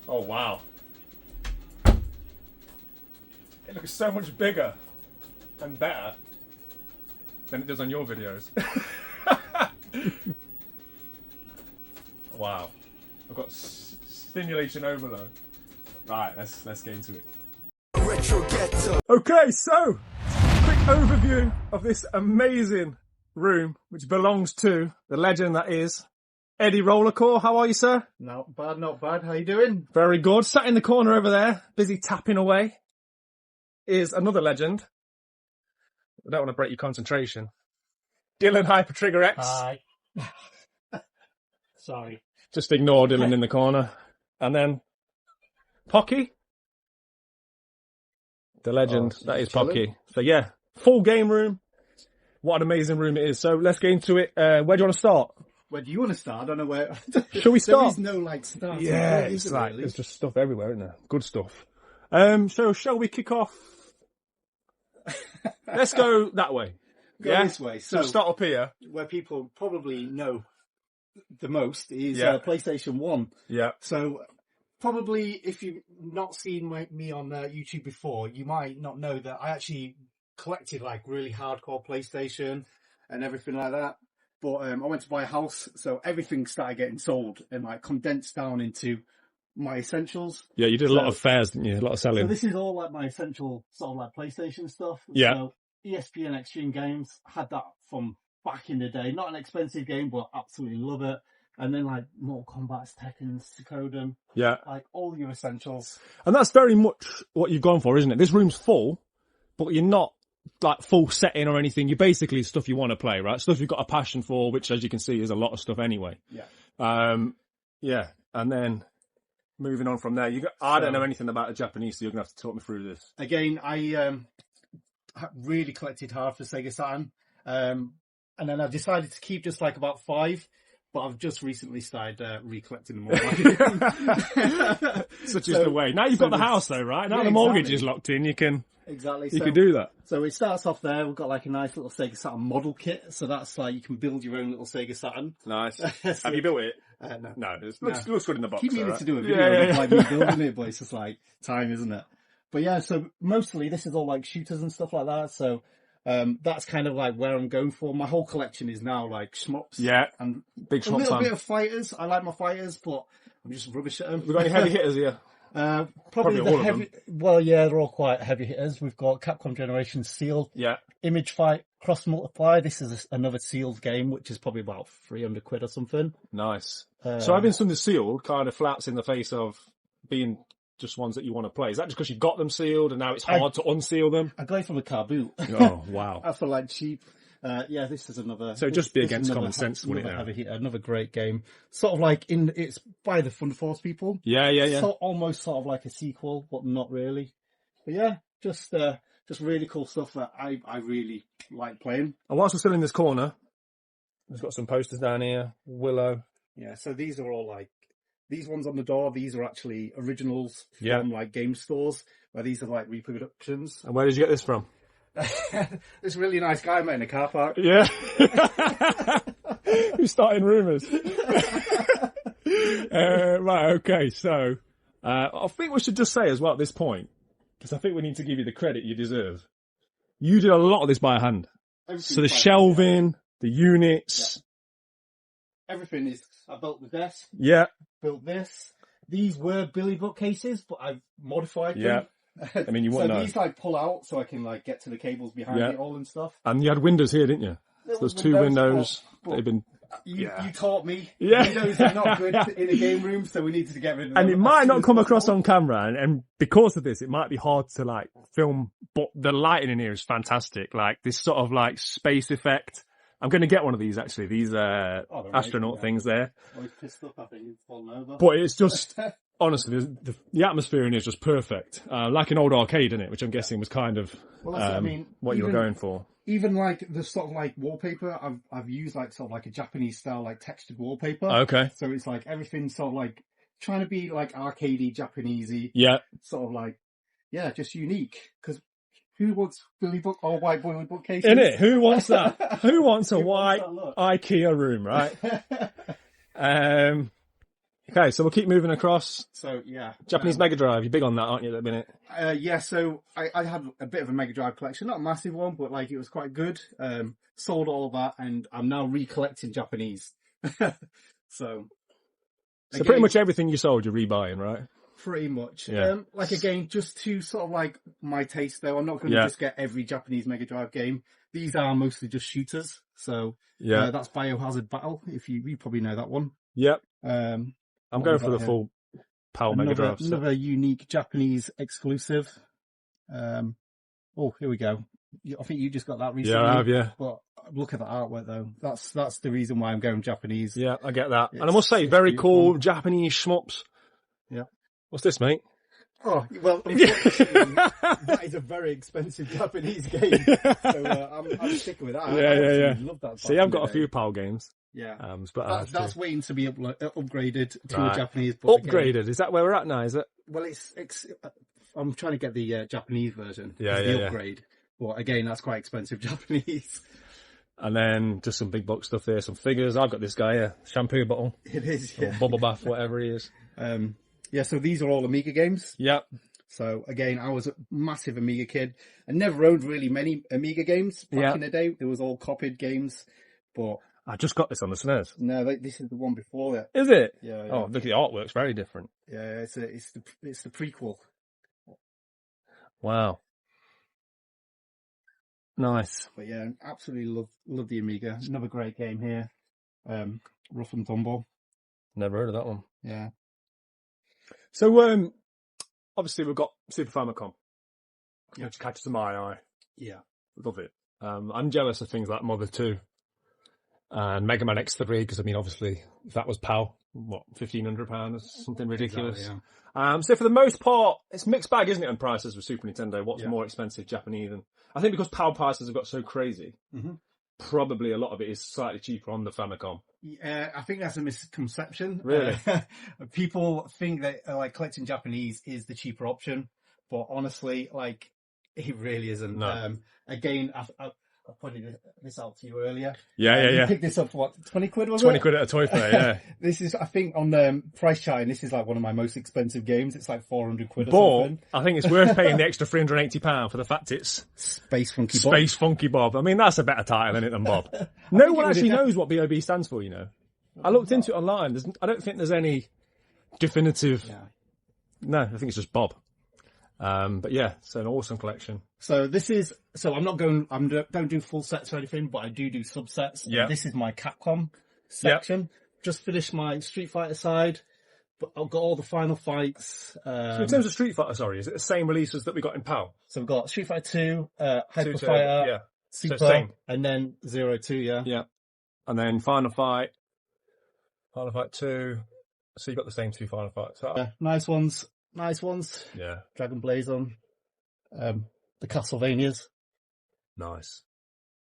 Oh wow. It looks so much bigger and better than it does on your videos. Wow. I've got stimulation overload. Right, let's get into it. Retro Ghetto. Okay, so quick overview of this amazing room, which belongs to the legend that is Eddie Rollercore. How are you, sir? Not bad, not bad. How you doing? Very good. Sat in the corner over there, busy tapping away, is another legend. I don't want to break your concentration. Dylan Hyper Trigger X. Hi. Sorry. Just ignore Dylan in the corner. And then Pocky. The legend that is Pocky. So yeah, full game room. What an amazing room it is. So let's get into it. Where do you want to start? Where do you want to start? I don't know where. Shall we start? There is no like start. Yeah, it's like really? there's just stuff everywhere, isn't there? Good stuff. So shall we kick off? Let's go that way. Go this way. So start up here. Where people probably know the most is Yeah. PlayStation 1. Yeah. So probably if you've not seen me on YouTube before, you might not know that I actually collected like really hardcore PlayStation and everything like that. But I went to buy a house, so everything started getting sold and like condensed down into my essentials. Yeah, you did a lot of fairs, didn't you? A lot of selling. So this is all like my essential sort of like PlayStation stuff. Yeah. So ESPN Extreme Games had that from back in the day. Not an expensive game, but absolutely love it. And then like Mortal Kombat's, Tekken's, Suikoden. Yeah. Like all your essentials. And that's very much what you've gone for, isn't it? This room's full, but you're not like full setting or anything. You're basically stuff you want to play, right? Stuff you've got a passion for, which as you can see is a lot of stuff anyway. Yeah. Yeah. And then moving on from there, I don't know anything about the Japanese, so you're going to have to talk me through this. Again, I really collected hard for Sega Saturn. And then I decided to keep just like about 5. But I've just recently started recollecting them all. Such is the way. Now you've got the house though, right? Now the mortgage is locked in, you can do that. So it starts off there. We've got like a nice little Sega Saturn model kit. So that's like you can build your own little Sega Saturn. Nice. So, have you built it? No. No, it looks good in the box. Keep meaning right? to do a video of like me building it, but it's just like time, isn't it? But yeah, so mostly this is all like shooters and stuff like that. So that's kind of like where I'm going for. My whole collection is now like shmups. Yeah, and big shmup a little fan. bit of fighters. I like my fighters, but I'm just rubbish at them. We've got any heavy hitters here? Probably all the of heavy. them. Well, yeah, they're all quite heavy hitters. We've got Capcom Generation Sealed, Yeah. Image Fight, Cross Multiply. This is another sealed game, which is probably about £300 or something. Nice. So having something sealed kind of flaps in the face of being just ones that you want to play. Is that just because you got them sealed and now it's hard to unseal them? I got it from a car boot. Oh, wow. I feel like cheap. Yeah, this is another. So just be against another common sense, wouldn't it? Heavy hitter, another great game. Sort of like it's by the Fun Force people. Yeah. So almost sort of like a sequel, but not really. But yeah, just really cool stuff that I really like playing. And whilst we're still in this corner, we've got some posters down here. Willow. Yeah, so these are all like, these ones on the door, these are actually originals from like game stores, where these are like reproductions. And where did you get this from? This really nice guy I met in a car park. Yeah. Who's starting rumours? Right, okay, so I think we should just say as well at this point, because I think we need to give you the credit you deserve. You did a lot of this by hand. So the shelving, the units. Yeah. Everything is, I built the desk. Yeah. Built this. These were Billy bookcases, but I've modified them. Yeah. I mean, you wouldn't know. These like pull out so I can like get to the cables behind it all and stuff. And you had windows here, didn't you? So there's 2 windows. They've been. You taught me. Yeah. Windows are not good in a game room, so we needed to get rid of them. And it might not come across on camera, and because of this, it might be hard to like film. But the lighting in here is fantastic. Like this sort of like space effect. I'm going to get one of these actually. These astronaut things there. Always pissed up, I think it's fallen over. But it's just honestly, the atmosphere in here is just perfect. Like an old arcade, isn't it? Which I'm guessing was kind of what you were going for. Even like the sort of like wallpaper, I've used like sort of like a Japanese style like textured wallpaper. Okay. So it's like everything sort of like trying to be like arcadey, Japanesey. Yeah. Sort of like, yeah, just unique. Because who wants Billy Book or White Boy with bookcases? In it, who wants that? Who wants a white IKEA room, right? You can Okay, so we'll keep moving across. So yeah, Japanese Mega Drive. You're big on that, aren't you, at the minute? yeah. So I had a bit of a Mega Drive collection, not a massive one, but like it was quite good. Sold all that, and I'm now recollecting Japanese. So again, pretty much everything you sold, you're rebuying, right? pretty much. Yeah. Like again, just to sort of like my taste though, I'm not going to just get every Japanese Mega Drive game. These are mostly just shooters. So that's Biohazard Battle. If you probably know that one. Yep. I'm going for the full PAL Mega Drive. Another unique Japanese exclusive. Oh, here we go. I think you just got that recently. Yeah, I have, yeah. But look at the artwork though. That's the reason why I'm going Japanese. Yeah, I get that. And I must say, very cool Japanese shmups. Yeah. What's this, mate? Oh, well, unfortunately, that is a very expensive Japanese game. So I'm sticking with that. Yeah. Love that. See, I've got a few PAL games. Yeah. But that's waiting to be upgraded to a Japanese. Upgraded? Again, is that where we're at now, is it? Well, I'm trying to get the Japanese version. The upgrade. But again, that's quite expensive Japanese. And then just some big box stuff there, some figures. I've got this guy here, shampoo bottle. It is, yeah. Or bubble bath, whatever he is. Yeah, so these are all Amiga games. Yep. So again, I was a massive Amiga kid. I never owned really many Amiga games back in the day. It was all copied games. But I just got this on the SNES. No, this is the one before it. Is it? Yeah. Oh, look, the artwork's very different. Yeah, it's the prequel. Wow. Nice. But yeah, absolutely love the Amiga. Another great game here. Rough and Tumble. Never heard of that one. Yeah. So, obviously we've got Super Famicom, which catches my eye. Yeah. Love it. I'm jealous of things like Mother 2 and Mega Man X3, because I mean, obviously, if that was PAL, what, £1,500 or something ridiculous. Exactly, So for the most part, it's a mixed bag, isn't it, on prices with Super Nintendo? What's more expensive, Japanese? And I think because PAL prices have got so crazy, probably a lot of it is slightly cheaper on the Famicom. Yeah, I think that's a misconception. Really? People think that like collecting Japanese is the cheaper option, but honestly, like it really isn't. No. Again, I pointed this out to you earlier. Yeah. You picked this up for what, 20 quid was 20 it? quid at a toy fair, yeah. This is, I think, on the price chart, and this is like one of my most expensive games. It's like 400 quid or But something. I think it's worth paying the extra £380 for the fact it's Space Funky Bob. Space Funky Bob. I mean, that's a better title, isn't it, than Bob? No one actually knows what BOB stands for, you know. I looked into it online. I don't think there's any definitive... Yeah. No, I think it's just Bob. But yeah, it's an awesome collection. So I'm not going, don't do full sets or anything, but I do subsets. Yeah. This is my Capcom section. Just finished my Street Fighter side, but I've got all the Final Fights. So in terms of Street Fighter, sorry, is it the same releases that we got in PAL? So we've got Street Fighter 2, Hyper 2, Fighter, yeah. Super, So same. and then 02, yeah. Yeah. And then Final Fight 2. So you've got the same two Final Fights. Yeah, nice ones. Yeah. Dragon Blazon, the Castlevanias. Nice.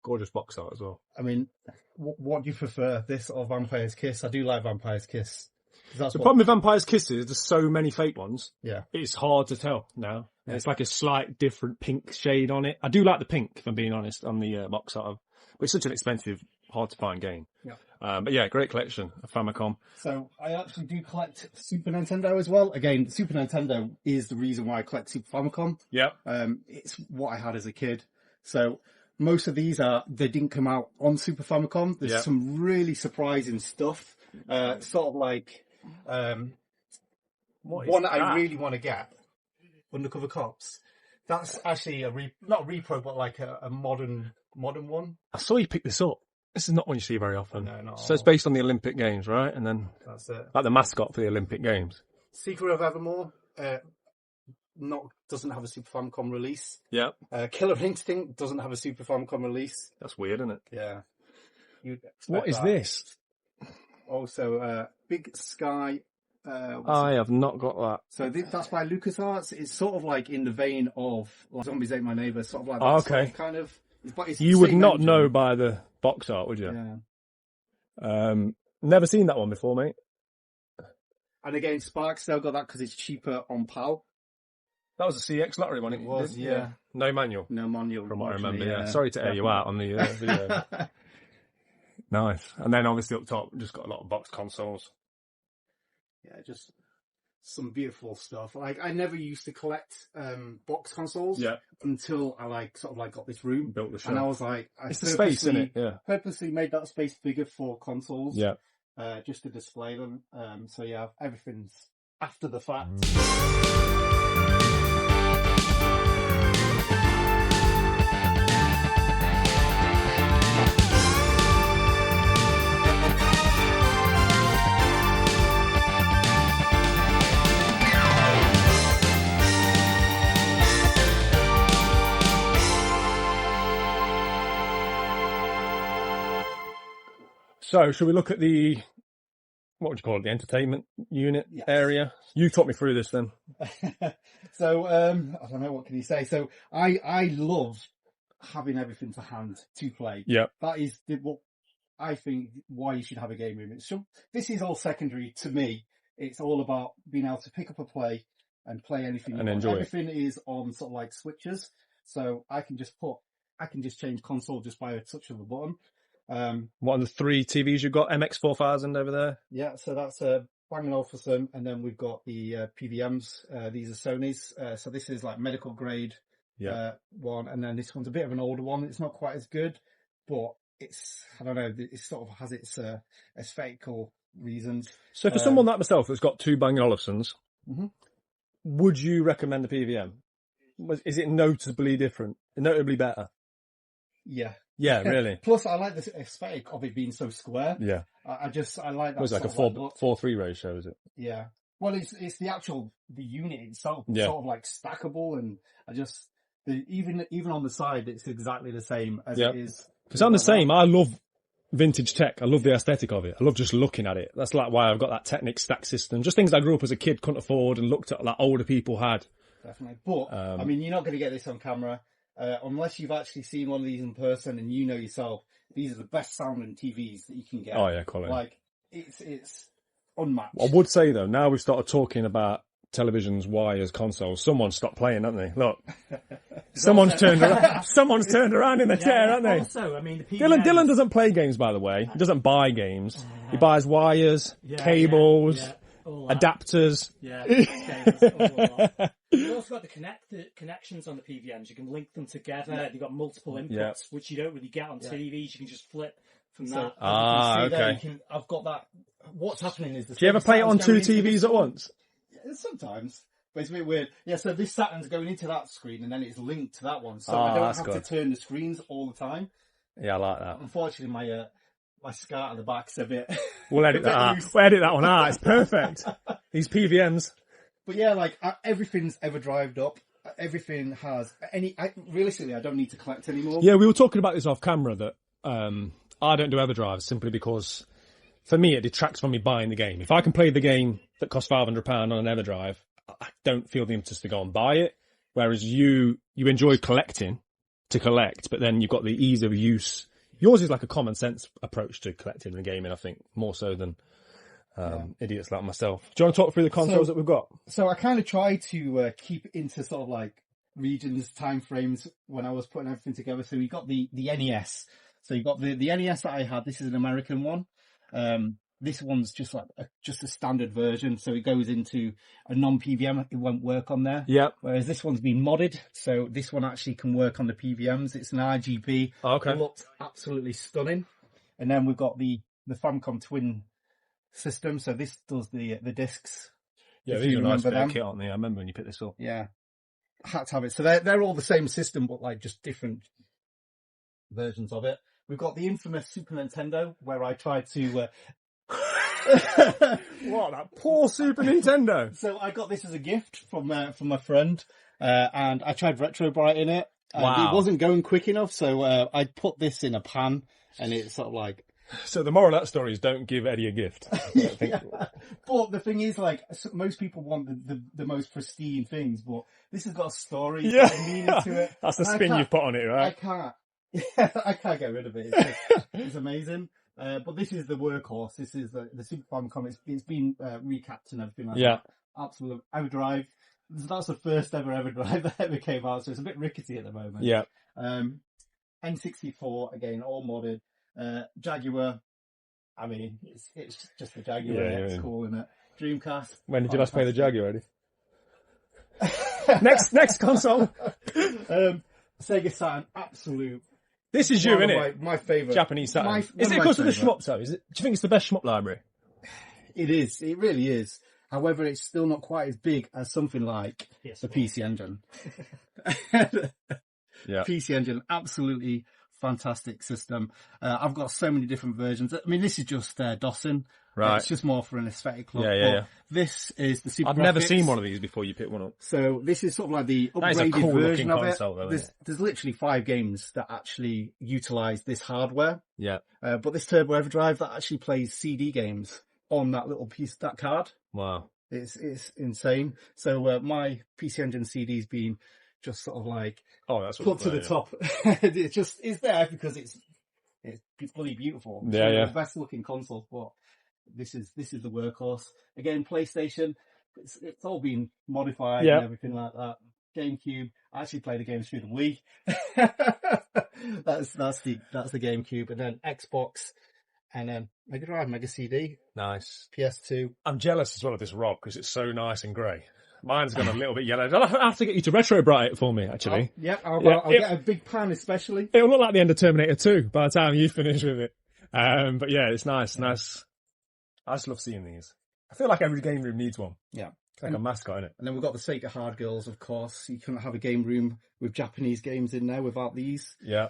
Gorgeous box art as well. I mean, what do you prefer, this or Vampire's Kiss? I do like Vampire's Kiss. The problem with Vampire's Kiss is there's so many fake ones. Yeah. It's hard to tell now. Yeah. It's like a slight different pink shade on it. I do like the pink, if I'm being honest, on the box art. But it's such an expensive, hard to find game. Yeah. But yeah, great collection of Famicom. So I actually do collect Super Nintendo as well. Again, Super Nintendo is the reason why I collect Super Famicom. Yeah. It's what I had as a kid. So most of these they didn't come out on Super Famicom. There's some really surprising stuff. Sort of like one that I really want to get, Undercover Cops. That's actually not a repro, but like a modern one. I saw you pick this up. This is not one you see very often. No, not so it's based on the Olympic Games, right? And then that's it. Like the mascot for the Olympic Games. Secret of Evermore doesn't have a Super Famicom release. Yeah. Killer Instinct doesn't have a Super Famicom release. That's weird, isn't it? Yeah. What is this? Also, Big Sky. I have not got that. So that's by LucasArts. It's sort of like in the vein of like, Zombies Ate My Neighbor, sort of like that okay. Sort of kind of. It's you would not know by the box art, would you? Yeah. Never seen that one before, mate. And again, Sparks still got that because it's cheaper on PAL. That was a CX lottery one. It was, yeah. No manual. No manual. From what I remember, yeah. Sorry to air you out on the video. Nice. And then obviously up top, just got a lot of box consoles. yeah, just some beautiful stuff. Like I never used to collect box consoles until I like sort of like got this room, built the shop. and I was like, it's the space, isn't it? Yeah, purposely made that space bigger for consoles. Yeah, just to display them. So yeah, everything's after the fact. So, should we look at the, what would you call it, the entertainment unit area? You talk me through this then. So, I don't know, what can you say? So, I love having everything to hand to play. Yeah. That is what I think why you should have a game room. This is all secondary to me. It's all about being able to pick up a play and play anything. And enjoy everything is on sort of like switches. So I can just change console just by a touch of a button. What are the 3 TVs you've got? MX4000 over there? Yeah, so that's a Bang & Olufsen, and then we've got the PVMs. These are Sony's. So this is like medical grade one, and then this one's a bit of an older one. It's not quite as good, but I don't know, it sort of has its aesthetical reasons. So for someone like myself that's got 2 Bang & Olufsens, would you recommend the PVM? Is it notably different? Notably better? Yeah. Yeah, really. Plus, I like the aesthetic of it being so square. Yeah. I like that. It's like a 4:3 ratio, is it? Yeah. Well, it's the unit itself, sort of like stackable, and even on the side, it's exactly the same as it is. Because I'm the same. I love vintage tech. I love the aesthetic of it. I love just looking at it. That's like why I've got that Technic stack system. Just things I grew up as a kid, couldn't afford, and looked at like older people had. Definitely. But, I mean, you're not going to get this on camera. Unless you've actually seen one of these in person and you know yourself, these are the best sounding TVs that you can get. Oh yeah, quality. Like, it's unmatched. I would say though, now we've started talking about televisions, wires, consoles, someone's stopped playing, haven't they? Look. Someone's turned around in the chair, haven't they? Also, I mean, the Dylan doesn't play games, by the way. He doesn't buy games. He buys wires, cables, adapters. Yeah, cables, you've also got the connections on the PVMs. You can link them together. You've got multiple inputs, which you don't really get on TVs. You can just flip from that. Okay. I've got that. What's happening is... Do you ever play it on 2 TVs at once? Yeah, sometimes. But it's a bit weird. Yeah, so this Saturn's going into that screen and then it's linked to that one. So I don't have to turn the screens all the time. Yeah, I like that. Unfortunately, my scat at the back's a bit... We'll edit that out. We'll edit that one out. It's perfect. These PVMs... But yeah, like everything's ever drived up. Everything has realistically, I don't need to collect anymore. Yeah, we were talking about this off camera that I don't do EverDrive simply because for me it detracts from me buying the game. If I can play the game that costs £500 on an EverDrive, I don't feel the impetus to go and buy it. Whereas you enjoy collecting to collect, but then you've got the ease of use. Yours is like a common sense approach to collecting and gaming, I think, more so than idiots like myself. Do you want to talk through the consoles that we've got? So I kind of try to keep into sort of like regions, time frames when I was putting everything together. So we got the NES. So you got the NES that I had. This is an American one. This one's just like just a standard version. So it goes into a non-PVM. It won't work on there. Yeah. Whereas this one's been modded. So this one actually can work on the PVMs. It's an RGB. Okay. It looks absolutely stunning. And then we've got the Famicom Twin system. So this does the discs. Yeah, these are nice kit, aren't they? I remember when you picked this up. Yeah. I had to have it. So they're all the same system, but like just different versions of it. We've got the infamous Super Nintendo, where I tried to... What, that poor Super Nintendo? So I got this as a gift from my friend, and I tried Retro Bright in it. Wow. It wasn't going quick enough, so I put this in a pan, and it's sort of like... So the moral of that story is don't give Eddie a gift. Yeah. But the thing is, like, most people want the most pristine things, but this has got a story, a meaning to it. That's the spin you've put on it, right? I can't get rid of it. It's amazing. But this is the workhorse. This is the Super Famicom. It's been recapped and everything like that. Absolute EverDrive. That's the first ever EverDrive that ever came out, so it's a bit rickety at the moment. Yeah. N64 again, all modded. Jaguar. I mean, it's just a Jaguar. Yeah, it's cool, isn't it? Dreamcast. When did you last play the Jag already? next console. Sega Saturn, absolute. This is you, innit? My favourite. Japanese Saturn. Is it because of the shmups, though? Do you think it's the best shmup library? It is. It really is. However, it's still not quite as big as something like the PC Engine. Yeah. PC Engine, absolutely fantastic system. I've got so many different versions. I mean, this is just DOSing. Right. It's just more for an aesthetic look. Yeah. This is the Super I've never Graphics. seen one of these before you pick one up. So this is sort of like the That is a upgraded cool version looking of it. console, though, isn't There's literally 5 games that actually utilise this hardware. Yeah. But this Turbo Everdrive that actually plays CD games on that little piece, that card. Wow. It's insane. So my PC Engine CD's been just sort of like That's put to the top. It just is there because it's bloody beautiful. Yeah, It's yeah. the best looking console, but this is the workhorse. Again, PlayStation. It's all been modified and everything like that. GameCube. I actually play the games through the Wii. that's the GameCube, and then Xbox, and then Mega Drive, Mega CD, Nice. PS2. I'm jealous as well of this rock because it's so nice and grey. Mine's gone a little bit yellow. I'll have to get you to retro bright it for me, actually. I'll get a big pan especially. It'll look like the end of Terminator 2 by the time you finish with it. But yeah, it's nice. Nice. I just love seeing these. I feel like every game room needs one. Yeah. It's like a mascot, isn't it? And then we've got the Sega Hard Girls, of course. You couldn't have a game room with Japanese games in there without these. Yeah.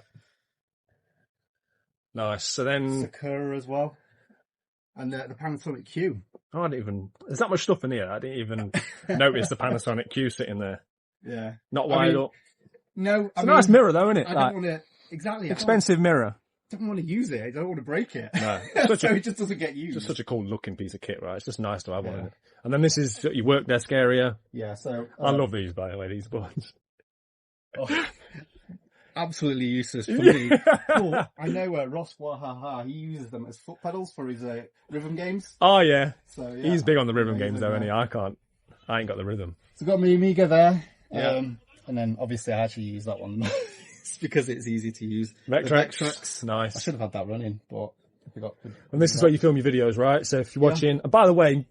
Nice. So then... Sakura as well. And the Panasonic Q. I didn't even... There's that much stuff in here. I didn't even notice the Panasonic Q sitting there. Yeah. Not wide up. No. It's a nice mirror though, isn't it? I don't want to... Exactly. Expensive mirror. I don't want to use it. I don't want to break it. No. So it just doesn't get used. Just such a cool looking piece of kit, right? It's just nice to have one in it. And then this is your work desk area. Yeah, so... I love these, by the way, these buttons. Absolutely useless for me. But I know Ross Wahaha, he uses them as foot pedals for his rhythm games. Oh, yeah. So, yeah. He's big on the rhythm games, though, isn't he? I ain't got the rhythm. So I've got my Amiga there. Yeah. And then obviously I actually use that one because it's easy to use. Vectrex. I Nice. should have had that running, but I forgot. And this is where you film your videos, right? So if you're watching, and by the way,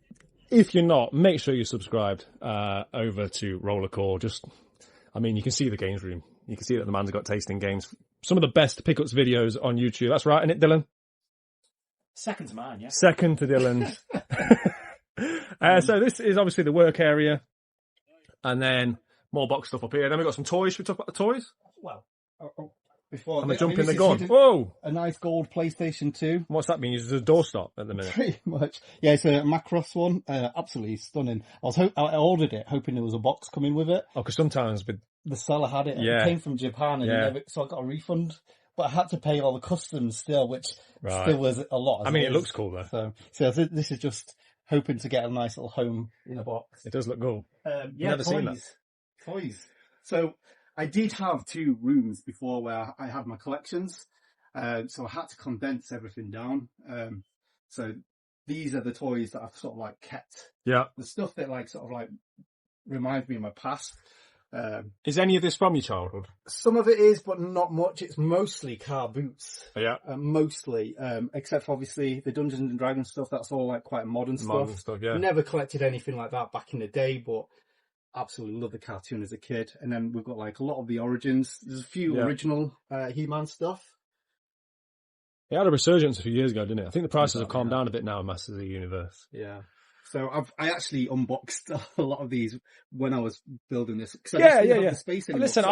if you're not, make sure you're subscribed over to Rollercore. You can see the games room. You can see that the man's got taste in games. Some of the best pickups videos on YouTube. That's right, isn't it, Dylan? Second to mine, yeah. Second to Dylan's. So this is obviously the work area. And then more box stuff up here. Then we've got some toys. Should we talk about the toys? Well, Before I'm jumping the this gun. is Whoa! a nice gold PlayStation 2. What's that mean? It's a doorstop at the minute. Pretty much. Yeah, it's a Macross one. Absolutely stunning. I ordered it hoping there was a box coming with it. Oh, because sometimes with... The seller had it. Yeah. It came from Japan, and so I got a refund. But I had to pay all the customs still, which still was a lot. It looks cool though. So this is just hoping to get a nice little home in a box. It does look cool. Never seen that. Toys. So I did have 2 rooms before where I had my collections. So I had to condense everything down. So these are the toys that I've sort of like kept. Yeah. The stuff that like sort of like reminds me of my past. Is any of this from your childhood? Some of it is, but not much. It's mostly car boots. Yeah. Mostly. Except for obviously the Dungeons and Dragons stuff. That's all like quite modern stuff. Yeah. Never collected anything like that back in the day, but absolutely loved the cartoon as a kid. And then we've got like a lot of the Origins. There's a few original He-Man stuff. It had a resurgence a few years ago, didn't it? I think the prices have calmed down a bit now in Masters of the Universe. Yeah. So I actually unboxed a lot of these when I was building this. Yeah. Space Listen,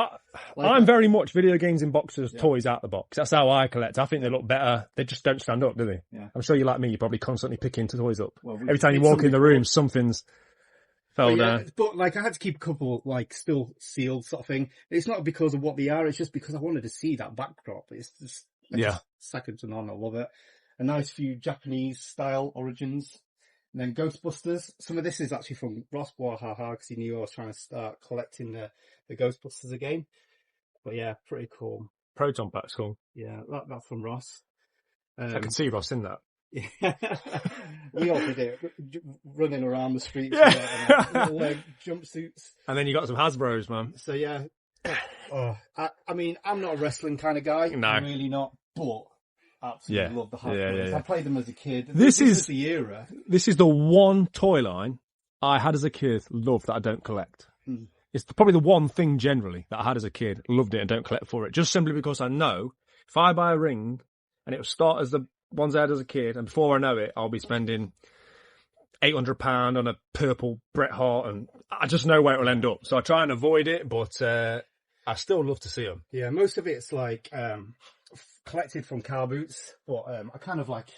I'm very much video games in boxes, toys out the box. That's how I collect. I think they look better. They just don't stand up, do they? Yeah. I'm sure you're like me. You're probably constantly picking toys up. Well, every time you walk in the room, something's fell down. But like I had to keep a couple like still sealed sort of thing. It's not because of what they are. It's just because I wanted to see that backdrop. It's just second to none. I love it. A nice few Japanese style Origins. And then Ghostbusters. Some of this is actually from Ross Wahaha because he knew I was trying to start collecting the Ghostbusters again. But yeah, pretty cool. Proton Pack's cool. Yeah, that's from Ross. I can see Ross in that. Yeah. We all did it, running around the streets with little jumpsuits. And then you got some Hasbros, man. So yeah. I mean, I'm not a wrestling kind of guy. No. I'm really not. But absolutely love the hardcore. I played them as a kid. This is the era. This is the one toy line I had as a kid, loved, that I don't collect. It's probably the one thing generally that I had as a kid, loved it and don't collect for it. Just simply because I know if I buy a ring and it will start as the ones I had as a kid, and before I know it, I'll be spending £800 on a purple Bret Hart, and I just know where it will end up. So I try and avoid it, but I still love to see them. Yeah, most of it's like collected from car boots, but I kind of like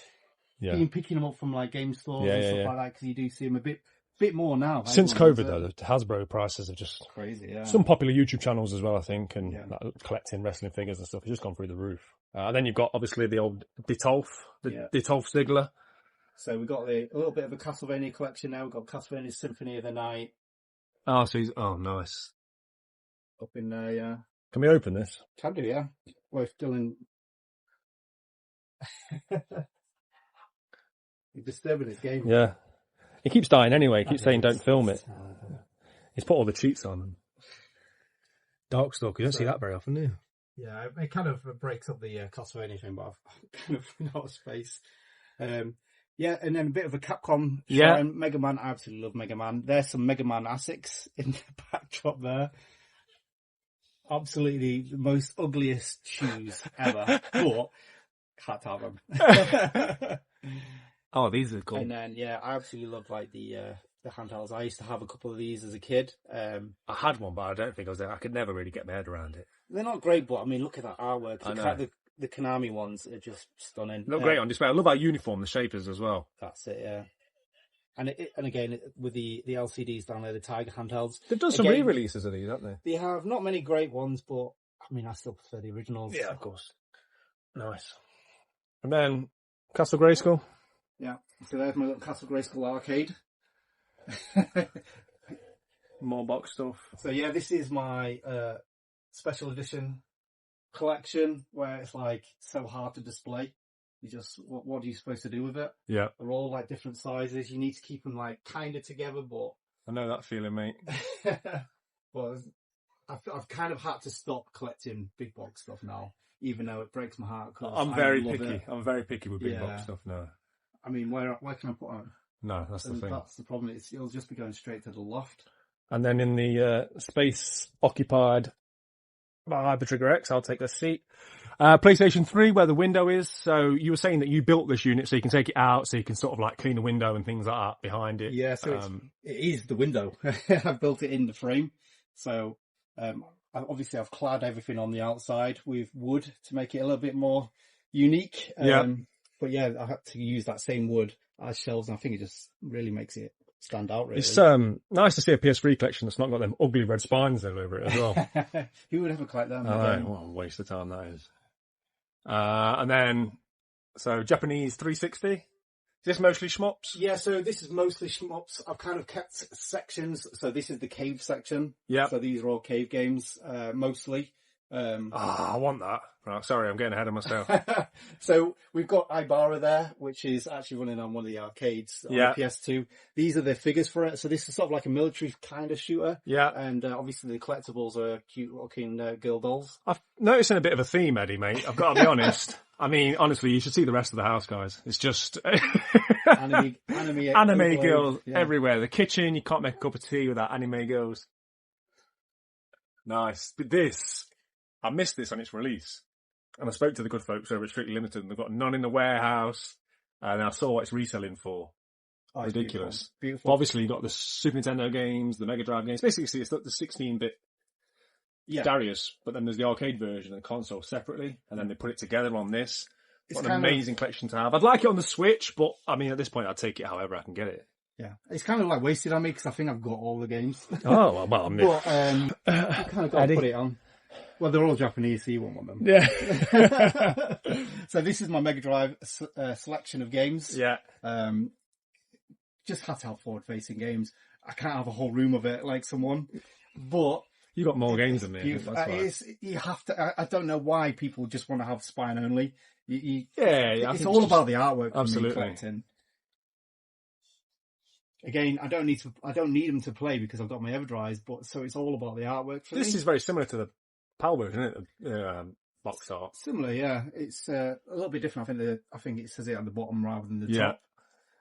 been picking them up from like game stores and stuff like that, because you do see them a bit more now. Since COVID, though, the Hasbro prices have just crazy. Yeah, some popular YouTube channels as well, I think, and like, collecting wrestling figures and stuff has just gone through the roof. And then you've got obviously the old Ditolf, Ditolf Ziggler. So we've got a little bit of a Castlevania collection now. We've got Castlevania Symphony of the Night. Oh, so nice. Up in there, yeah. Can we open this? Can do, yeah. Well, it's still in. You're disturbing his game. Yeah. He keeps dying anyway. He keeps saying don't film it. He's put all the cheats on them. Darkstalker, you don't see that very often, do you? Yeah, it kind of breaks up the Castlevania thing, but I've kind of run out of space. Yeah, and then a bit of a Capcom. Yeah. Mega Man, I absolutely love Mega Man. There's some Mega Man ASICs in the backdrop there. Absolutely the most ugliest shoes ever, but can't have them. Oh, these are cool. And then, I absolutely love like the handhelds. I used to have a couple of these as a kid. I had one, but I don't think I could never really get my head around it. They're not great, but I mean, look at that artwork. I know. The Konami ones are just stunning. They look great on display. I love our uniform, the shapers as well. That's it, yeah. And again, with the LCDs down there, the Tiger handhelds. They've done some re-releases of these, haven't they? They have not many great ones, but I mean, I still prefer the originals. Yeah, of course. Nice. And then Castle Grayskull. Yeah. So there's my little Castle Grayskull arcade. More box stuff. So yeah, this is my special edition collection where it's like so hard to display. You just, what are you supposed to do with it? Yeah. They're all like different sizes. You need to keep them like kind of together, but... I know that feeling, mate. But I've kind of had to stop collecting big box stuff now, even though it breaks my heart. I'm very picky. I'm very picky with big box stuff now. I mean, where can I put it? No, that's the thing. That's the problem. It'll just be going straight to the loft. And then in the space occupied by Hyper Trigger X, I'll take a seat. PlayStation 3, where the window is. So you were saying that you built this unit so you can take it out, so you can sort of like clean the window and things like that behind it. Yeah, so it is the window. I've built it in the frame. So obviously I've clad everything on the outside with wood to make it a little bit more unique. But yeah, I had to use that same wood as shelves, and I think it just really makes it stand out, really. It's nice to see a PS3 collection that's not got them ugly red spines all over it as well. Who would ever collect them? What a waste of time that is. And then, so Japanese 360. Is this mostly shmups? Yeah, so this is mostly shmups. I've kind of kept sections. So this is the cave section. Yeah. So these are all cave games, mostly. I want that. Right, sorry, I'm getting ahead of myself. So we've got Ibarra there, which is actually running on one of the arcades on the PS2. These are the figures for it. So this is sort of like a military kind of shooter. Yeah. And obviously the collectibles are cute looking girl dolls. I'm noticing a bit of a theme, Eddie, mate. I've got to be honest. I mean, honestly, you should see the rest of the house, guys. It's just anime girls everywhere. The kitchen, you can't make a cup of tea without anime girls. Nice. But this, I missed this on its release. And I spoke to the good folks over at Strictly Limited, and they've got none in the warehouse. And I saw what it's reselling for. Oh, ridiculous. Beautiful. But obviously, you've got the Super Nintendo games, the Mega Drive games. Basically, it's the 16-bit Darius, but then there's the arcade version and the console separately, and then they put it together on this. What an amazing collection to have. I'd like it on the Switch, but I mean, at this point, I'd take it however I can get it. Yeah, it's kind of like wasted on me because I think I've got all the games. Oh, well, I mean... But you kind of got to put it on. Well, they're all Japanese, so you won't want them. Yeah. So this is my Mega Drive selection of games. Yeah. Just had to have forward-facing games. I can't have a whole room of it like someone, but... You got more games than me. You have to. I don't know why people just want to have spine only. It's all about the artwork. Absolutely. Collecting. Again, I don't need them to play because I've got my EverDrives, but so it's all about the artwork. This is very similar to the PAL version, isn't it? box art. Similar, yeah. It's a little bit different. I think it says it at the bottom rather than the Yeah.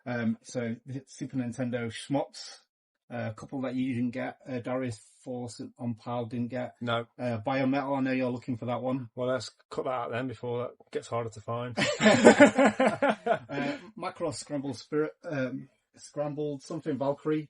top. So the Super Nintendo schmops, a couple that you didn't get. Darius Force on PAL didn't get. No. Biometal, I know you're looking for that one. Well, let's cut that out then before that gets harder to find. Macross Scrambled Spirit, Scrambled something Valkyrie.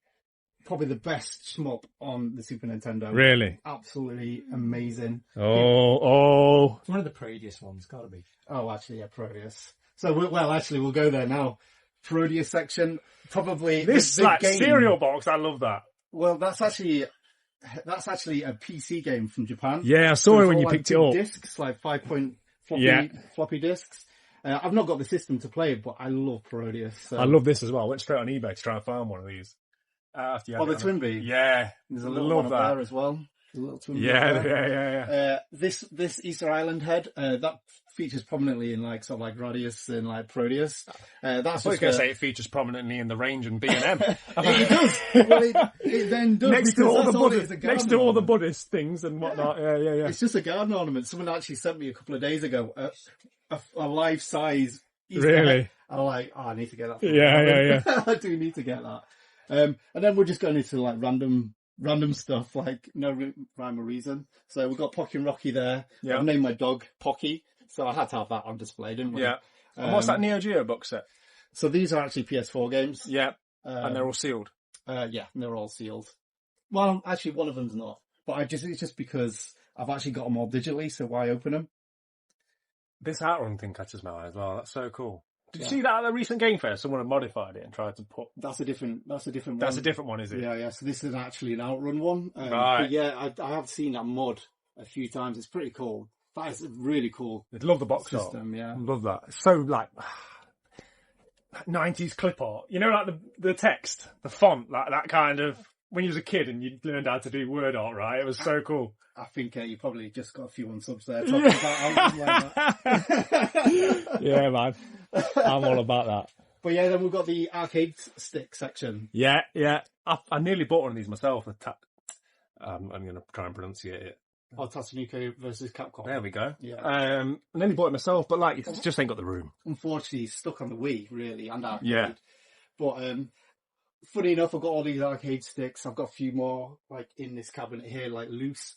Probably the best shmup on the Super Nintendo. Really? Absolutely amazing. Oh. It's one of the prettiest ones, gotta be. Oh, actually, yeah, Proteus. So, we'll go there now. Proteus section, probably This the like game. cereal box, I love that. Well, that's actually a PC game from Japan. Yeah, I saw So it it's when all you like picked it up. Discs, like 5-point Yeah. floppy discs. I've not got the system to play it, but I love Proteus. So. I love this as well. I went straight on eBay to try and find one of these. After you had Oh, the it on Twin it. Bee. Yeah. There's a I little love one that. there as well. A little Twin Bee Yeah, there. yeah. This Easter Island head, that features prominently in like sort of like Radius and like Proteus. That's I was just going to say it features prominently in the range and B&M. it does. Well, it then does next to because all that's the all it is, a Buddhist, garden next to all the ornament. Buddhist things and whatnot. Yeah. It's just a garden ornament. Someone actually sent me a couple of days ago a life size. Really? I'm like, I need to get that. Yeah. I do need to get that. And then we're just going into like random stuff, like no rhyme or reason. So we've got Pocky and Rocky there. Yeah. I've named my dog Pocky, so I had to have that on display, didn't we? Yeah. And what's that Neo Geo box set? So these are actually PS4 games. Yeah. And they're all sealed. Yeah, they're all sealed. Well, actually, one of them's not. But it's just because I've actually got them all digitally, so why open them? This Outrun thing catches my eye as well. That's so cool. Did you see that at the recent Game Fair? Someone had modified it and tried to put... That's a different one. That's a different one, is it? Yeah. So this is actually an Outrun one. Right. But yeah, I have seen that mod a few times. It's pretty cool. That is a really cool I'd love the box art. system, yeah. Love that. It's so like 90s clip art. You know, like the text, the font, like that kind of... When you was a kid and you learned how to do word art, right? It was so cool. I think you probably just got a few unsubs there talking about Outrun like that. Yeah, man. I'm all about that. But yeah, then we've got the arcade stick section. Yeah. I nearly bought one of these myself. I'm going to try and pronunciate it. Oh, Tatsunoko versus Capcom. There we go. Yeah. I nearly bought it myself, but like, it just ain't got the room. Unfortunately, it's stuck on the Wii, really, and arcade. Yeah. But funny enough, I've got all these arcade sticks. I've got a few more, like, in this cabinet here, like, loose.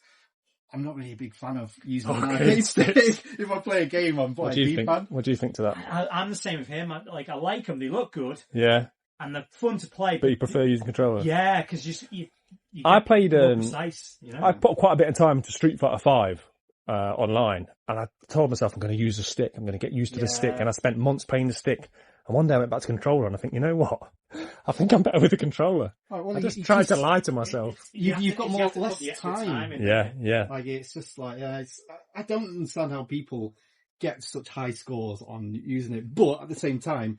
I'm not really a big fan of using an arcade stick. If I play a game, I'm What like do you a think? fan. What do you think to that? I'm the same with him. I like them. They look good Yeah, and they're fun to play. but you prefer using controller? Yeah, because you I played. more precise, you know. I put quite a bit of time into Street Fighter 5 online, and I told myself I'm going to use the stick. I'm going to get used to the stick, and I spent months playing the stick. And one day I went back to controller, and I think, you know what? I think I'm better with the controller. Oh, well, I just tried to lie to myself. You've got you more have to put less the extra time. in Yeah, there. yeah. Like, it's just like, I don't understand how people get such high scores on using it. But at the same time,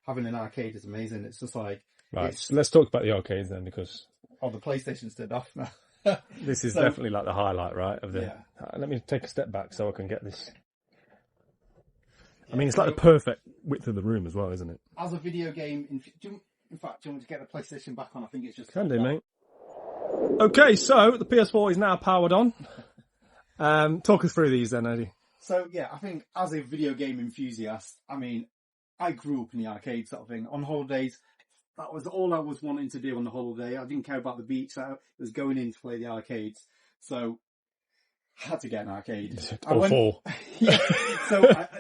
having an arcade is amazing. It's just like... Right, so let's talk about the arcades then, because... Oh, the PlayStation's turned off now. This is So- definitely like the highlight, right? Of the. Yeah. Let me take a step back so I can get this. I mean, it's like the perfect width of the room as well, isn't it? As a video game... In fact, do you want to get the PlayStation back on? I think it's just... Can do, mate. Okay, so the PS4 is now powered on. Talk us through these then, Eddie. So, yeah, I think as a video game enthusiast, I mean, I grew up in the arcade sort of thing. On holidays, that was all I was wanting to do on the holiday. I didn't care about the beach. I was going in to play the arcades. So, I had to get an arcade. All four. Yeah,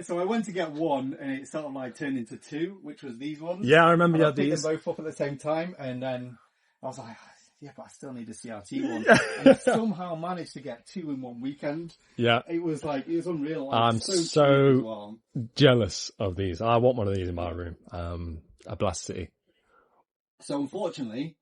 so I went to get one, and it sort of like turned into two, which was these ones. Yeah, I remember And you I had picked these. them both up at the same time, and then I was like, yeah, but I still need a CRT one. And I somehow managed to get two in one weekend. Yeah, It was unreal. I'm so cheap so as well. jealous of these. I want one of these in my room. A Blast City. So unfortunately,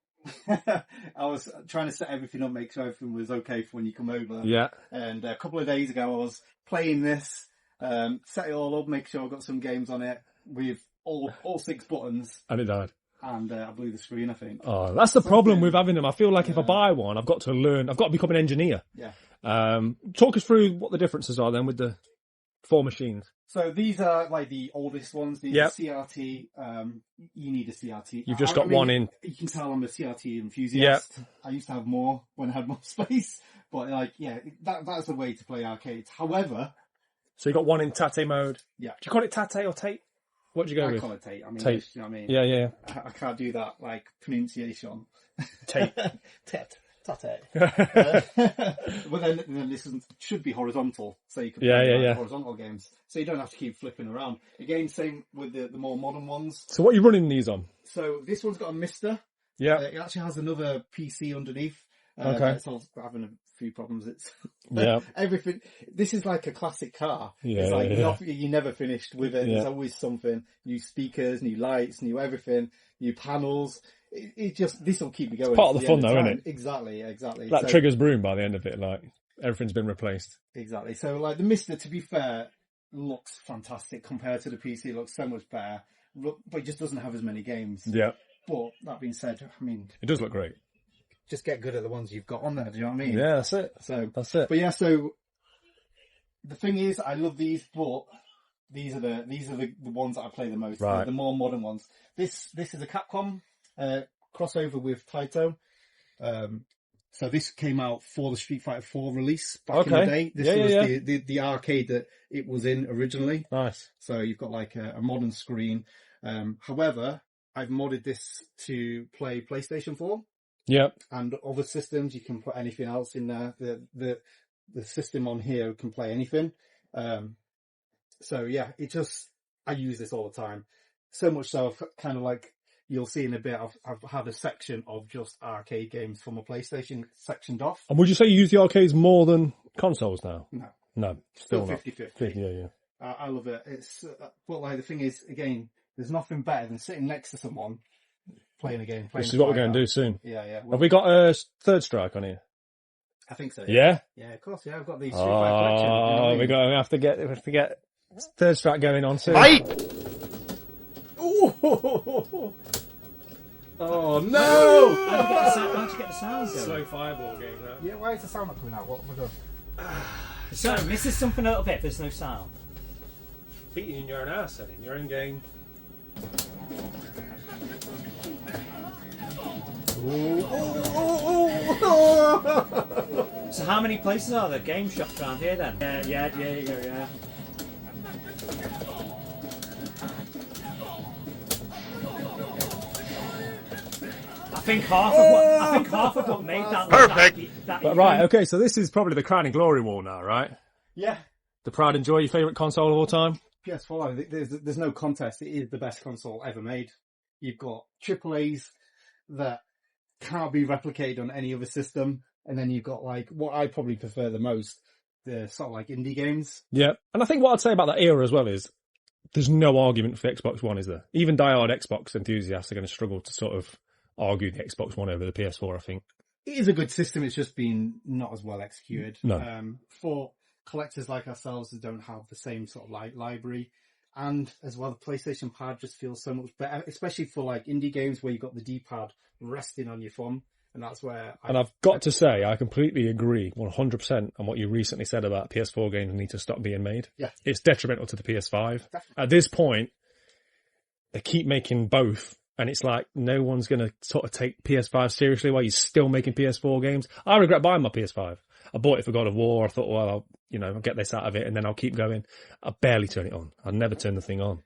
I was trying to set everything up, make sure everything was okay for when you come over. Yeah. And a couple of days ago, I was playing this, set it all up, make sure I got some games on it with all 6 buttons, And it died. and I blew the screen, I think. Oh, that's the problem with having them. I feel like if I buy one, I've got to learn. I've got to become an engineer. Yeah. Talk us through what the differences are then with the 4 machines. So these are like the oldest ones. The Yep. CRT. You need a CRT. You've just got one in. You can tell I'm a CRT enthusiast. I used to have more when I had more space, but like, yeah, that's the way to play arcades. However, So you got one in Tate mode. Yeah. Do you call it Tate or Tate? What do you go I with? call it Tate. I mean, Tate. you know what I mean? Yeah. I can't do that, like, pronunciation. Tate. Tate. Well, then this should be horizontal, so you can play horizontal games. So you don't have to keep flipping around. Again, same with the more modern ones. So what are you running these on? So this one's got a Mister. Yeah. It actually has another PC underneath. Okay. It's also having a few problems. It's everything. This is like a classic car. Yeah, it's like you're never finished with it. Yeah. There's always something. New speakers, new lights, new everything, new panels. It just, this will keep you going. It's part of the fun though, isn't it? Exactly. That triggers broom by the end of it, like everything's been replaced. Exactly. So like the Mister, to be fair, looks fantastic compared to the PC. It looks so much better, but it just doesn't have as many games. Yeah. But that being said, I mean, it does look great. Just get good at the ones you've got on there. Do you know what I mean? Yeah, that's it. That's it. But yeah, so the thing is, I love these, but these are the ones that I play the most. Right. The more modern ones. This is a Capcom crossover with Taito. So this came out for the Street Fighter 4 release back in the day. This was the arcade that it was in originally. Nice. So you've got like a modern screen. However, I've modded this to play PlayStation 4. Yeah. And other systems, you can put anything else in there. The system on here can play anything. So yeah, I use this all the time. So much so, I've kind of like, you'll see in a bit, I've had a section of just arcade games from a PlayStation sectioned off. And would you say you use the arcades more than consoles now? No. Still not. 50-50. Yeah. I love it. But like the thing is, again, there's nothing better than sitting next to someone playing a game. This is what we're going to do soon. Yeah. Have we got a Third Strike on here? I think so. Yeah? Yeah, of course. Yeah, I've got these Street Fighter collection. You know what I mean? We have to get Third Strike going on soon. Oh no! How did you get the sound going? Slow fireball game. That. Yeah, why is the sound not coming out? What have I done? So misses something a little bit if there's no sound. Beating in your own ass, in your own game. So how many places are there? Game shops around here then? Yeah, you go, yeah. I think half of what made that perfect. But right, okay, so this is probably the crowning glory wall now, right? Yeah. The Pride and Joy, your favourite console of all time? PS4, there's no contest. It is the best console ever made. You've got AAAs that can't be replicated on any other system, and then you've got like what I probably prefer the most, the sort of like indie games. Yeah, and I think what I'd say about that era as well is there's no argument for Xbox One, is there? Even diehard Xbox enthusiasts are going to struggle to sort of argue the Xbox One over the PS4, I think. It is a good system, it's just been not as well executed. No. For collectors like ourselves that don't have the same sort of like library, and as well the PlayStation Pad just feels so much better, especially for like indie games where you've got the D-pad resting on your thumb, and that's where I've got to say, I completely agree 100% on what you recently said about PS4 games need to stop being made. Yeah. It's detrimental to the PS5. Definitely. At this point, they keep making both, and it's like no one's going to sort of take PS5 seriously while you're still making PS4 games. I regret buying my PS5. I bought it for God of War. I thought, well, I'll get this out of it and then I'll keep going. I barely turn it on. I never turn the thing on.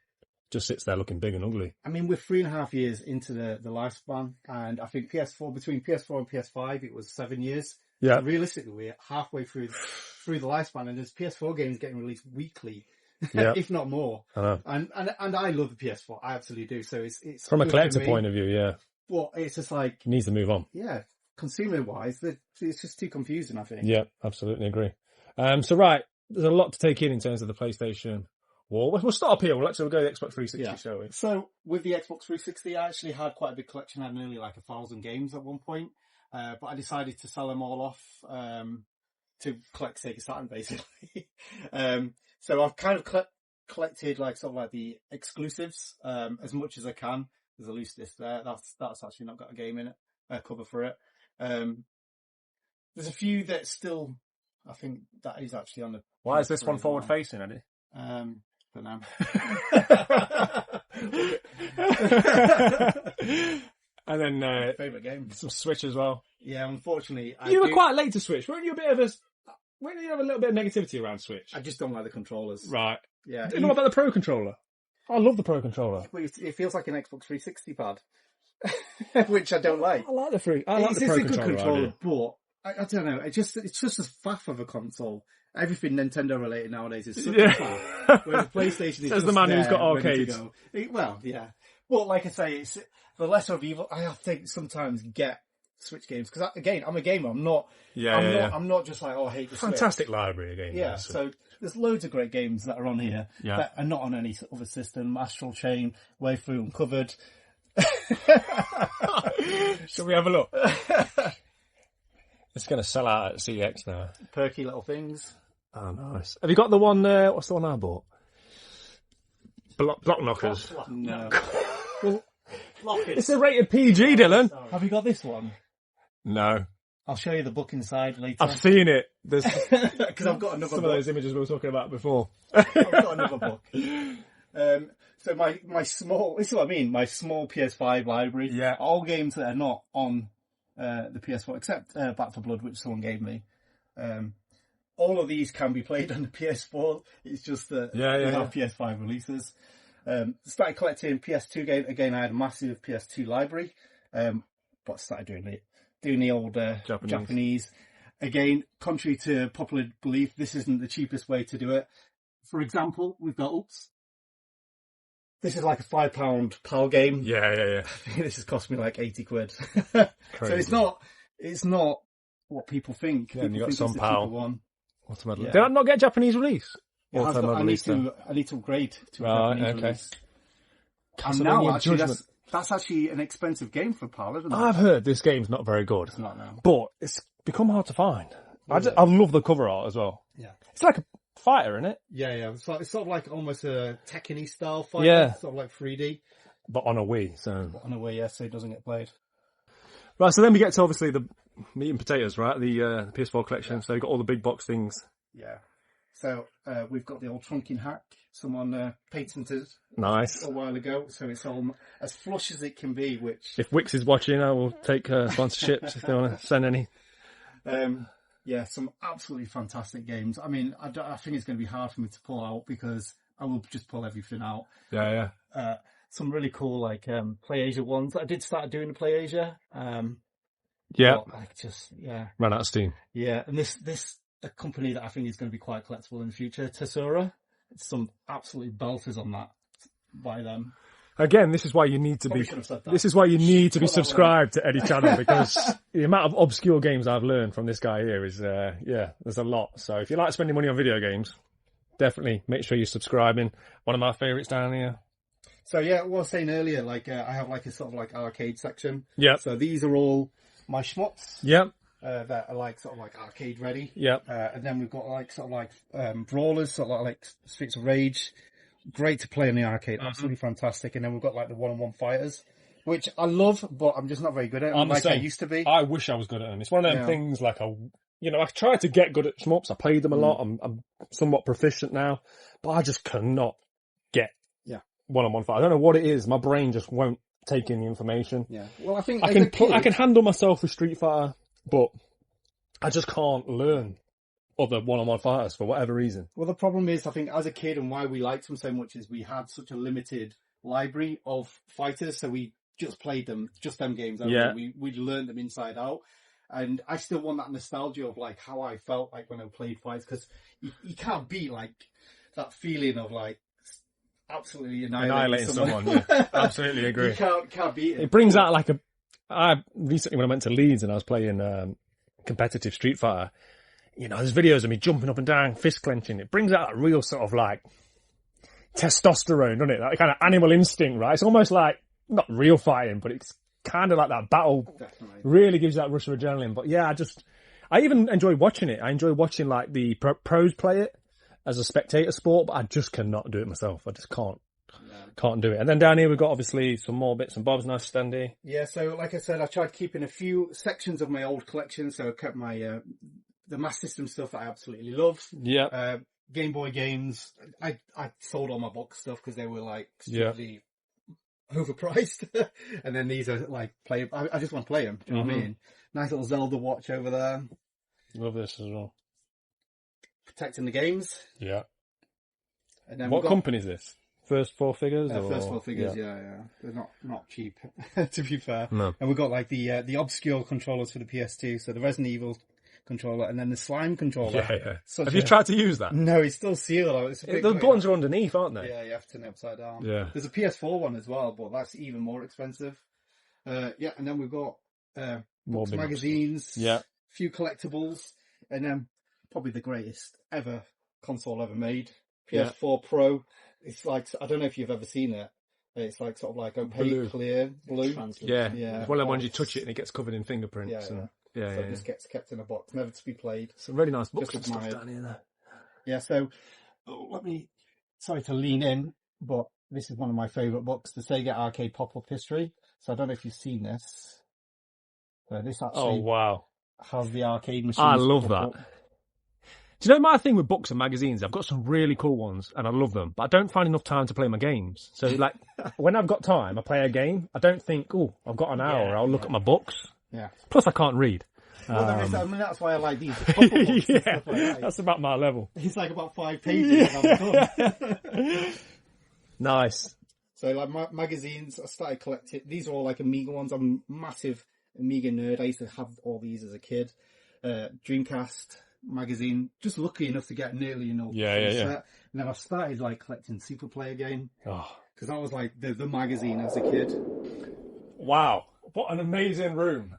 Just sits there looking big and ugly. I mean, we're 3.5 years into the lifespan, and I think between PS4 and PS5, it was 7 years. Yeah. So realistically, we're halfway through the lifespan, and there's PS4 games getting released weekly, if not more. I know. And I love the PS4. I absolutely do. So it's from a collector point of view, yeah. But it's just like it needs to move on. Yeah, consumer wise, it's just too confusing, I think. Yeah, absolutely agree. So right, there's a lot to take in terms of the PlayStation. Well, we'll start up here. We'll go to the Xbox 360, shall we? So with the Xbox 360, I actually had quite a big collection. I had nearly like 1,000 games at one point, but I decided to sell them all off to collect Sega Saturn, basically. So I've kind of collected like sort of like the exclusives as much as I can. There's a loose disc there. That's actually not got a game in it, a cover for it. There's a few that still, I think that is actually on the. Why is this one forward facing, Eddie? Don't know. And then favourite game, some Switch as well. Yeah, unfortunately, you were quite late to Switch, weren't you? A bit of a Where do you have a little bit of negativity around Switch? I just don't like the controllers. Right. Yeah. Do you know about the Pro Controller? I love the Pro Controller. It feels like an Xbox 360 pad, which I don't like. I like the Pro Controller, but I don't know. It's just a faff of a console. Everything Nintendo related nowadays is such a faff. Whereas the PlayStation is Says the man who's got arcades. Well, yeah. Well, like I say, it's the lesser of evil. I have to sometimes get Switch games because again, I'm a gamer. I'm not. I'm not just like, oh, I hate the fantastic Switch. library of games. Yeah. So there's loads of great games that are on here that are not on any other system. Astral Chain, Way Through Uncovered. Shall we have a look? It's going to sell out at CX now. Perky little things. Oh, nice. Have you got the one? What's the one I bought? Block Knockers. No. Well, it's a rated PG, Dylan. Have you got this one? No. I'll show you the book inside later. I've seen it. There's because I've got another some book. of those images we were talking about before. I've got another book. So my small, this is what I mean, my small PS5 library. Yeah. All games that are not on the PS4, except Back 4 Blood, which someone gave me. All of these can be played on the PS4. It's just that we have PS5 releases. Started collecting PS2 games. Again, I had a massive PS2 library. But started doing the old Japanese. Again, contrary to popular belief, this isn't the cheapest way to do it. For example, we've got, this is like a £5 PAL game. Yeah. I think this has cost me like 80 quid. So it's not what people think. Yeah, and you got think some it's the PAL. cheaper one. Did that not get a Japanese release? I need to upgrade to a Japanese release. And now, actually, that's actually an expensive game for PAL, isn't it? I've heard this game's not very good. It's not now. But it's become hard to find. I love the cover art as well. Yeah. It's like a fighter, isn't it? Yeah. It's sort of like almost a Tekken-y style fighter. Yeah. Sort of like 3D. But on a Wii, so... On a Wii, so it doesn't get played. Right, so then we get to, obviously, the meat and potatoes, right? The PS4 collection. Yeah. So you've got all the big box things. Yeah. So we've got the old trunking hack. Someone patented nice a while ago. So it's all as flush as it can be, which... If Wix is watching, I will take sponsorships if they want to send any. Yeah, some absolutely fantastic games. I mean, I think it's going to be hard for me to pull out because I will just pull everything out. Yeah. Some really cool, like, PlayAsia ones. I did start doing the PlayAsia. Yeah. Ran out of steam. Yeah, and this a company that I think is going to be quite collectible in the future, Tesura. It's some absolute belters on that by them. Again, this is why you need to be. This is why you need to be subscribed to Eddie's channel because the amount of obscure games I've learned from this guy here is, there's a lot. So if you like spending money on video games, definitely make sure you're subscribing. One of my favourites down here. So yeah, what I was saying earlier, like I have like a sort of like arcade section. Yeah. So these are all my schmucks. Yeah. That are like sort of like arcade ready. Yeah. And then we've got like sort of like brawlers, sort of like Streets of Rage. Great to play in the arcade, absolutely fantastic. And then we've got like the one-on-one fighters, which I love, but I'm just not very good at them like I used to be. I wish I was good at them. It's one of them things like I try to get good at shmups. I played them a lot. I'm somewhat proficient now, but I just cannot get one-on-one fight. I don't know what it is. My brain just won't take in the information. Yeah. Well, I think I can handle myself with Street Fighter, but I just can't learn other one-on-one fighters for whatever reason. Well, the problem is, I think, as a kid, and why we liked them so much is we had such a limited library of fighters, so we just played them, just them games. Yeah. We learned them inside out. And I still want that nostalgia of, like, how I felt like when I played fights, because you can't beat, like, that feeling of, like, absolutely annihilating someone. Yeah. Absolutely agree. You can't beat it. It brings out, like, recently when I went to Leeds and I was playing competitive Street Fighter, there's videos of me jumping up and down, fist clenching. It brings out a real sort of like testosterone, doesn't it? That kind of animal instinct, right? It's almost like not real fighting, but it's kind of like that battle. Definitely. Really gives you that rush of adrenaline. But yeah, I even enjoy watching it. I enjoy watching like the pros play it as a spectator sport, but I just cannot do it myself. I just can't do it. And then down here we've got obviously some more bits and bobs. Nice standy. Yeah. So like I said, I tried keeping a few sections of my old collection. So I kept my, the Master System stuff that I absolutely love. Yeah. Game Boy games. I sold all my box stuff because they were like stupidly overpriced. And then these are like I just want to play them. Do you know what I mean? Nice little Zelda watch over there. Love this as well. protecting the games. Yeah. And then What company is this? First four figures? Or... First four figures, yeah. They're not cheap, to be fair. No. And we've got like the obscure controllers for the PS2, so the Resident Evil controller, and then the slime controller. Yeah. Have you tried to use that? No, it's still sealed. The buttons are underneath, aren't they? Yeah, you have to turn it upside down. Yeah. There's a PS4 one as well, but that's even more expensive. And then we've got More books, magazines, Yeah. a few collectibles, and then probably the greatest ever console ever made, PS4 Pro. It's like, I don't know if you've ever seen it. It's like sort of like opaque, clear, blue. Yeah. Yeah. It's one of them ones you touch it and it gets covered in fingerprints. So it just gets kept in a box, never to be played. Some really nice books and Just stuff admired. down here. Yeah, so sorry to lean in, but this is one of my favourite books, the Sega Arcade Pop-Up History. So I don't know if you've seen this. So this actually wow. has the arcade machine. I love that. Do you know my thing with books and magazines? I've got some really cool ones and I love them, but I don't find enough time to play my games. So like when I've got time, I play a game. I don't think, oh, I've got an hour. I'll look at my books. Yeah. Plus I can't read. Well, that's why I like these. Books and stuff like that. That's about my level. It's like about 5 pages and I'm done. Nice. So like magazines, I started collecting. These are all like Amiga ones. I'm a massive Amiga nerd. I used to have all these as a kid. Dreamcast magazine. Just lucky enough to get nearly enough. Yeah. And then I started like collecting Super Play again. Oh. Because that was like the magazine as a kid. Wow. What an amazing room.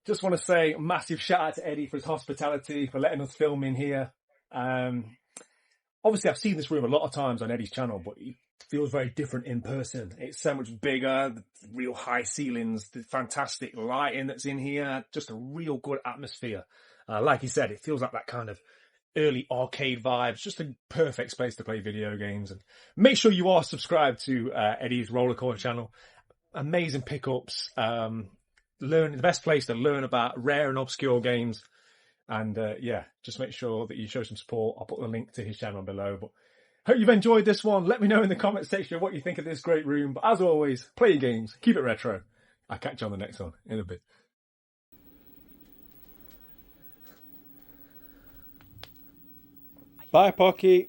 Just want to say a massive shout out to Eddie for his hospitality, for letting us film in here. Obviously, I've seen this room a lot of times on Eddie's channel, but it feels very different in person. It's so much bigger, the real high ceilings, the fantastic lighting that's in here, just a real good atmosphere. Like he said, it feels like that kind of early arcade vibes, just a perfect space to play video games. And make sure you are subscribed to Eddie's Rollercoaster channel. Amazing pickups. The best place to learn about rare and obscure games. And just make sure that you show some support. I'll put the link to his channel below. But hope you've enjoyed this one. Let me know in the comment section what you think of this great room. But as always, play your games, keep it retro. I'll catch you on the next one in a bit. Bye, Pocky.